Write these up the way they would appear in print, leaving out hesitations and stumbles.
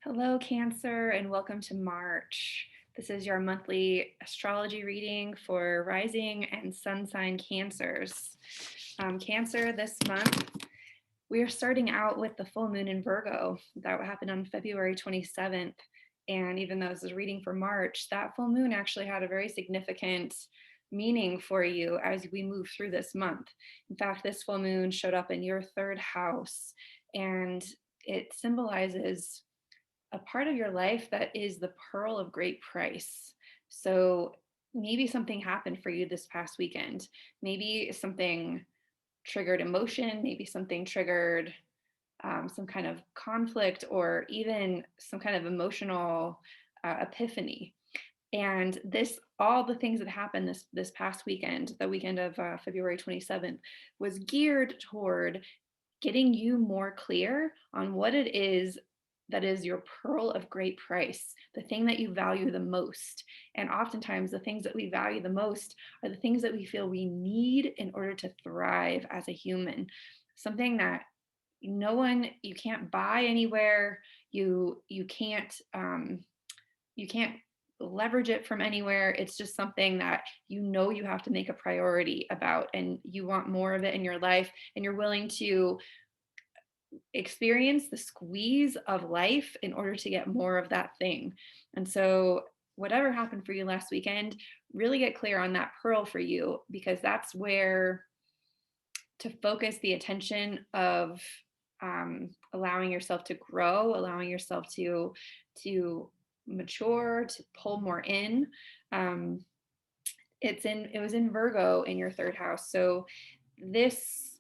Hello, Cancer, and welcome to March. This is your monthly astrology reading for rising and sun sign Cancers. Cancer, this month, we are starting out with the full moon in Virgo. That happened on February 27th. And even though this is reading for March, that full moon actually had a very significant meaning for you as we move through this month. In fact, this full moon showed up in your third house, and it symbolizes a part of your life that is the pearl of great price. So maybe something happened for you this past weekend. Maybe something triggered emotion, maybe something triggered some kind of conflict, or even some kind of emotional epiphany. And all the things that happened this past weekend, the weekend of February 27th, was geared toward getting you more clear on what it is that is your pearl of great price, the thing that you value the most. And oftentimes, the things that we value the most are the things that we feel we need in order to thrive as a human. Something that you can't buy anywhere. You can't leverage it from anywhere. It's just something that you have to make a priority about, and you want more of it in your life, and you're willing to experience the squeeze of life in order to get more of that thing. And so, whatever happened for you last weekend, really get clear on that pearl for you, because that's where to focus the attention of allowing yourself to grow, allowing yourself to mature, to pull more in. Um, it was in Virgo in your third house, so this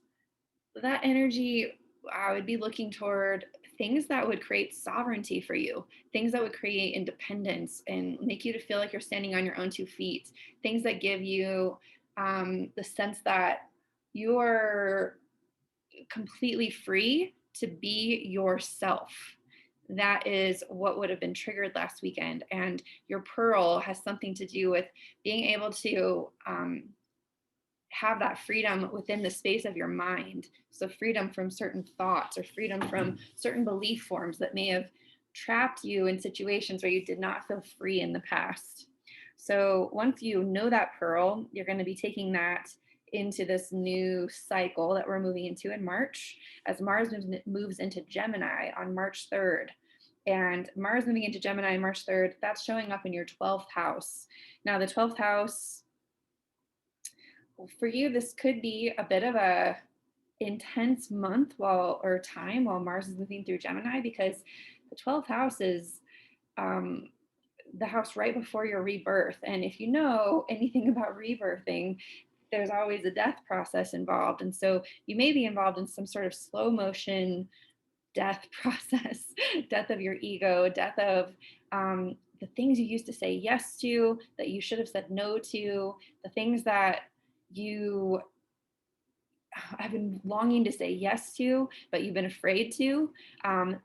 that energy, I would be looking toward things that would create sovereignty for you, things that would create independence and make you to feel like you're standing on your own 2 feet, things that give you the sense that you're completely free to be yourself. That is what would have been triggered last weekend. And your pearl has something to do with being able to have that freedom within the space of your mind. So, freedom from certain thoughts or freedom from certain belief forms that may have trapped you in situations where you did not feel free in the past. So, once you know that pearl, you're going to be taking that into this new cycle that we're moving into in March, as Mars moves into Gemini on March 3rd. And Mars moving into Gemini on March 3rd, that's showing up in your 12th house. Now, the 12th house, for you, this could be a bit of a intense month or time while Mars is moving through Gemini, because the 12th house is um, the house right before your rebirth. And if you know anything about rebirthing, there's always a death process involved. And so you may be involved in some sort of slow motion death process, death of your ego, death of the things you used to say yes to that you should have said no to, the things that you have been longing to say yes to, but you've been afraid to.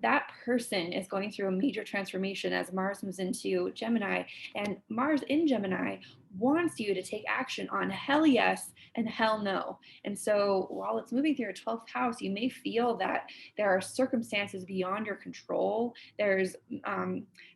That person is going through a major transformation as Mars moves into Gemini. And Mars in Gemini wants you to take action on hell yes and hell no. And so while it's moving through your 12th house, you may feel that there are circumstances beyond your control. There's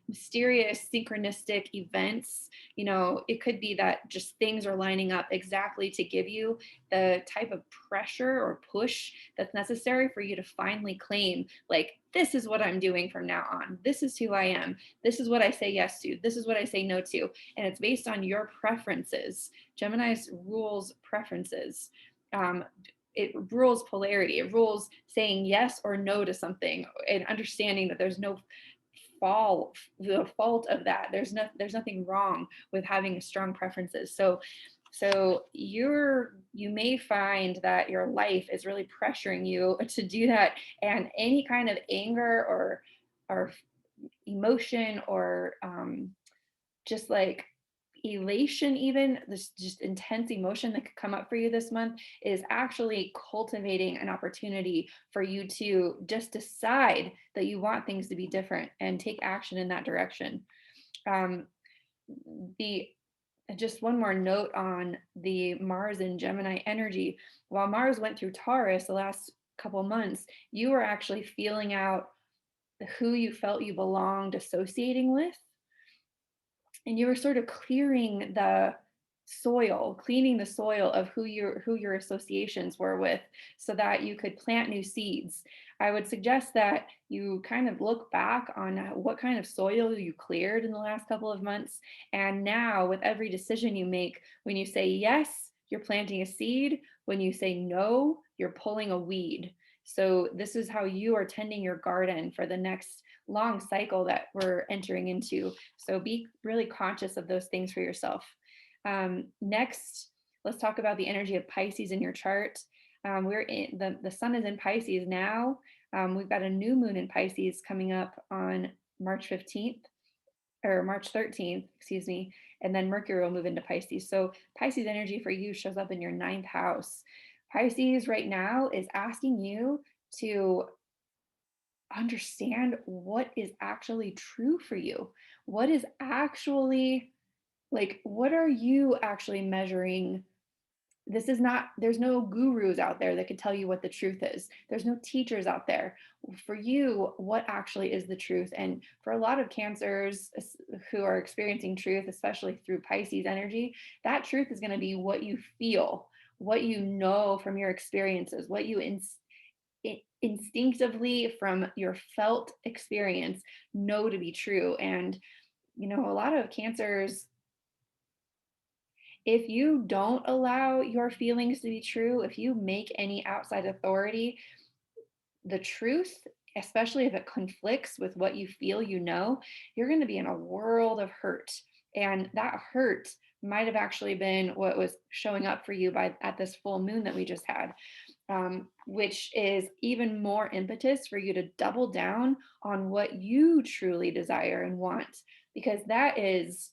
mysterious synchronistic events. It could be that just things are lining up exactly to give you the type of pressure or push that's necessary for you to finally claim, like, this is what I'm doing from now on. This is who I am. This is what I say yes to. This is what I say no to. And it's based on your preferences. Gemini's rules preferences. It rules polarity. It rules saying yes or no to something, and understanding that there's no the fault of that. There's nothing wrong with having strong preferences. So you may find that your life is really pressuring you to do that, and any kind of anger or emotion or just like elation, even this just intense emotion that could come up for you this month, is actually cultivating an opportunity for you to just decide that you want things to be different and take action in that direction. um, the Just one more note on the Mars and Gemini energy. While Mars went through Taurus the last couple months, you were actually feeling out who you felt you belonged associating with, and you were sort of clearing the soil, cleaning the soil of who your associations were with, so that you could plant new seeds. I would suggest that you kind of look back on what kind of soil you cleared in the last couple of months, and now with every decision you make, when you say yes, you're planting a seed. When you say no, you're pulling a weed. So this is how you are tending your garden for the next long cycle that we're entering into. So be really conscious of those things for yourself. Next, let's talk about the energy of Pisces in your chart. We're in the sun is in Pisces now. We've got a new moon in Pisces coming up on March 15th or March 13th, excuse me, and then Mercury will move into Pisces. So Pisces energy for you shows up in your ninth house. Pisces right now is asking you to understand what is actually true for you. What is actually, like, what are you actually measuring? This is not, there's no gurus out there that could tell you what the truth is. There's no teachers out there. For you, what actually is the truth? And for a lot of cancers who are experiencing truth, especially through Pisces energy, that truth is going to be what you feel, what you know from your experiences, what you instinctively from your felt experience know to be true. And a lot of cancers, if you don't allow your feelings to be true, if you make any outside authority the truth, especially if it conflicts with what you feel, you're going to be in a world of hurt. And that hurt might have actually been what was showing up for you at this full moon that we just had, which is even more impetus for you to double down on what you truly desire and want, because that's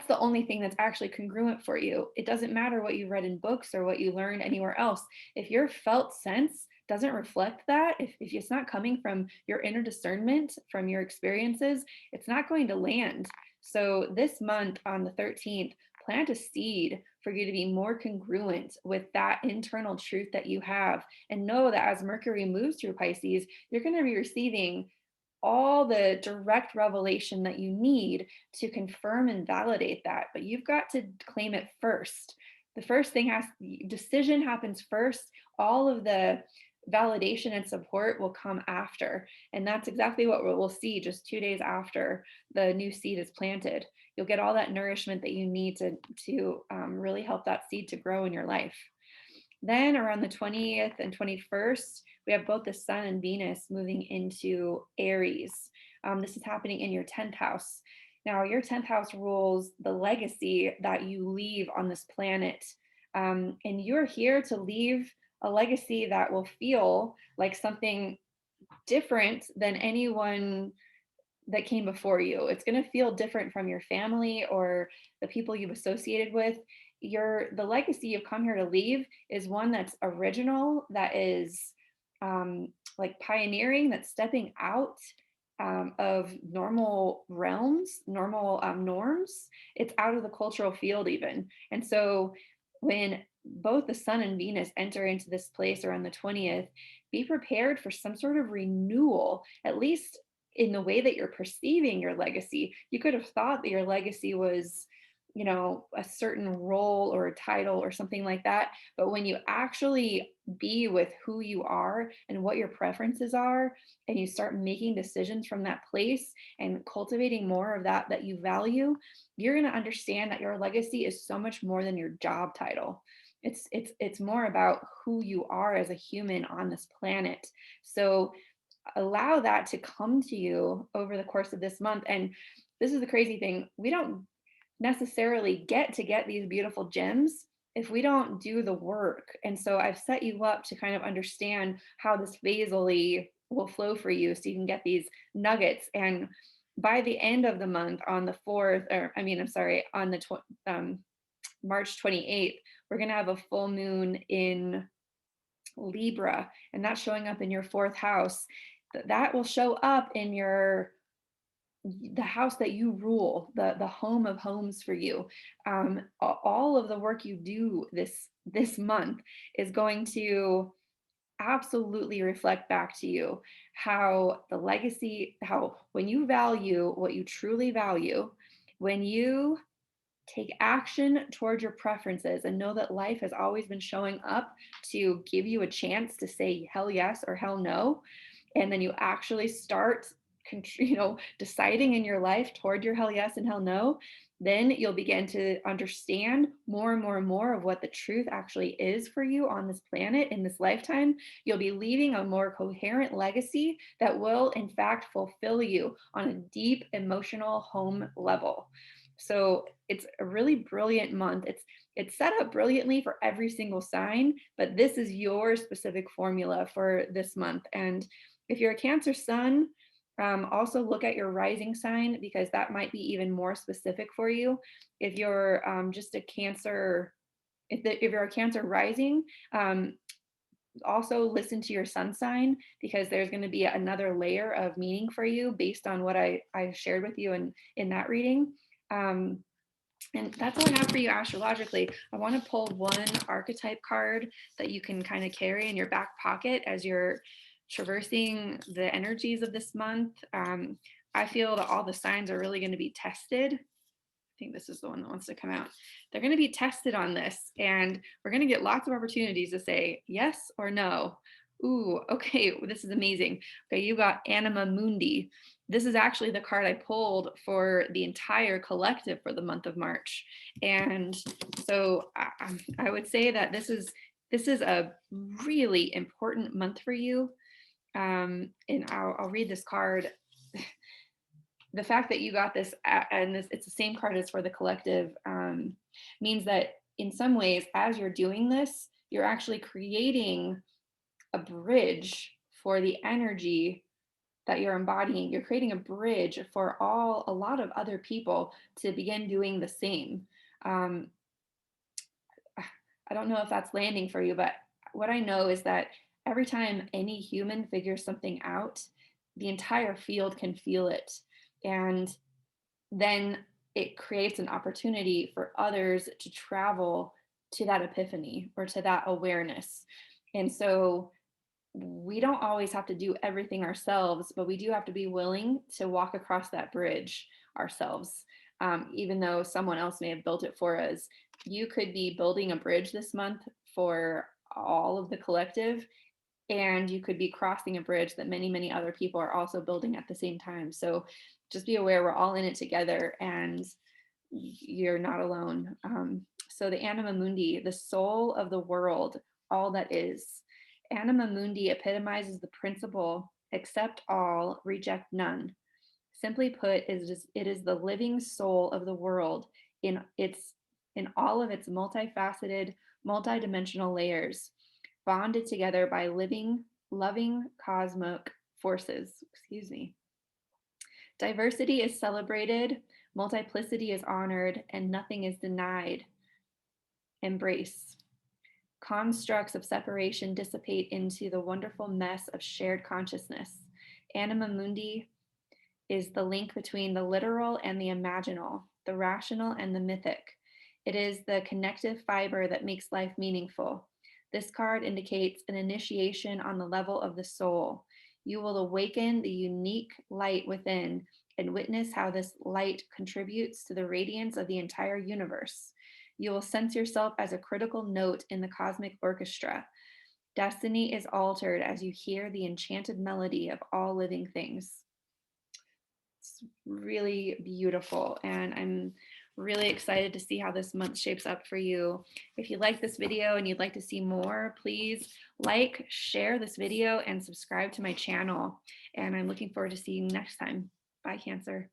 the only thing that's actually congruent for you. It doesn't matter what you read in books or what you learned anywhere else. If your felt sense doesn't reflect that, if it's not coming from your inner discernment, from your experiences, it's not going to land. So this month on the 13th, plant a seed for you to be more congruent with that internal truth that you have. And know that as Mercury moves through Pisces, you're going to be receiving all the direct revelation that you need to confirm and validate that, but you've got to claim it first. The first thing decision happens first. All of the validation and support will come after. And that's exactly what we'll see just 2 days after the new seed is planted. You'll get all that nourishment that you need to really help that seed to grow in your life. Then around the 20th and 21st, we have both the sun and Venus moving into Aries. This is happening in your 10th house. Now, your 10th house rules the legacy that you leave on this planet. And you're here to leave a legacy that will feel like something different than anyone that came before you. It's going to feel different from your family or the people you've associated with. The legacy you've come here to leave is one that's original, that is like pioneering, that's stepping out of normal realms, normal norms. It's out of the cultural field even. And so when both the sun and Venus enter into this place around the 20th, be prepared for some sort of renewal, at least in the way that you're perceiving your legacy. You could have thought that your legacy was, a certain role or a title or something like that. But when you actually be with who you are and what your preferences are, and you start making decisions from that place and cultivating more of that you value, you're going to understand that your legacy is so much more than your job title. It's more about who you are as a human on this planet. So allow that to come to you over the course of this month. And this is the crazy thing. We don't necessarily get these beautiful gems if we don't do the work. And so I've set you up to kind of understand how this phasally will flow for you, so you can get these nuggets. And by the end of the month, on the 4th, on the March 28th, we're going to have a full moon in Libra, and that's showing up in your 4th house. That will show up in the house that you rule, the home of homes for you. All of the work you do this month is going to absolutely reflect back to you how the legacy, how when you value what you truly value, when you take action towards your preferences and know that life has always been showing up to give you a chance to say hell yes or hell no, and then you actually start deciding in your life toward your hell yes and hell no, then you'll begin to understand more and more and more of what the truth actually is for you on this planet in this lifetime. You'll be leaving a more coherent legacy that will in fact fulfill you on a deep emotional home level. So it's a really brilliant month. It's set up brilliantly for every single sign, but this is your specific formula for this month. And if you're a Cancer sun, also look at your rising sign, because that might be even more specific for you. If you're just a Cancer, if you're a Cancer rising, also listen to your sun sign, because there's going to be another layer of meaning for you based on what I shared with you in that reading. Um, and that's all I have for you astrologically. I want to pull one archetype card that you can kind of carry in your back pocket as you're traversing the energies of this month. I feel that all the signs are really going to be tested. I think this is the one that wants to come out. They're going to be tested on this, and we're going to get lots of opportunities to say yes or no. Ooh, okay, this is amazing. Okay, you got Anima Mundi. This is actually the card I pulled for the entire collective for the month of March. And so I would say that this is a really important month for you. And I'll read this card. The fact that you got this and it's the same card as for the collective, means that in some ways, as you're doing this, you're actually creating a bridge for the energy that you're embodying. You're creating a bridge for a lot of other people to begin doing the same. um, I don't know if that's landing for you, but what I know is that every time any human figures something out, the entire field can feel it. And then it creates an opportunity for others to travel to that epiphany or to that awareness. And so we don't always have to do everything ourselves, but we do have to be willing to walk across that bridge ourselves. Even though someone else may have built it for us, you could be building a bridge this month for all of the collective, and you could be crossing a bridge that many, many other people are also building at the same time. So just be aware we're all in it together, and you're not alone. So the Anima Mundi, the soul of the world, all that is. Anima Mundi epitomizes the principle: accept all, reject none. Simply put, it is the living soul of the world in all of its multifaceted, multidimensional layers, bonded together by living, loving cosmic forces. Excuse me. Diversity is celebrated, multiplicity is honored, and nothing is denied. Embrace. Constructs of separation dissipate into the wonderful mess of shared consciousness. Anima Mundi is the link between the literal and the imaginal, the rational and the mythic. It is the connective fiber that makes life meaningful. This card indicates an initiation on the level of the soul. You will awaken the unique light within and witness how this light contributes to the radiance of the entire universe. You will sense yourself as a critical note in the cosmic orchestra. Destiny is altered as you hear the enchanted melody of all living things. It's really beautiful, and I'm really excited to see how this month shapes up for you. If you like this video and you'd like to see more, please like, share this video, and subscribe to my channel. And I'm looking forward to seeing you next time. Bye, Cancer.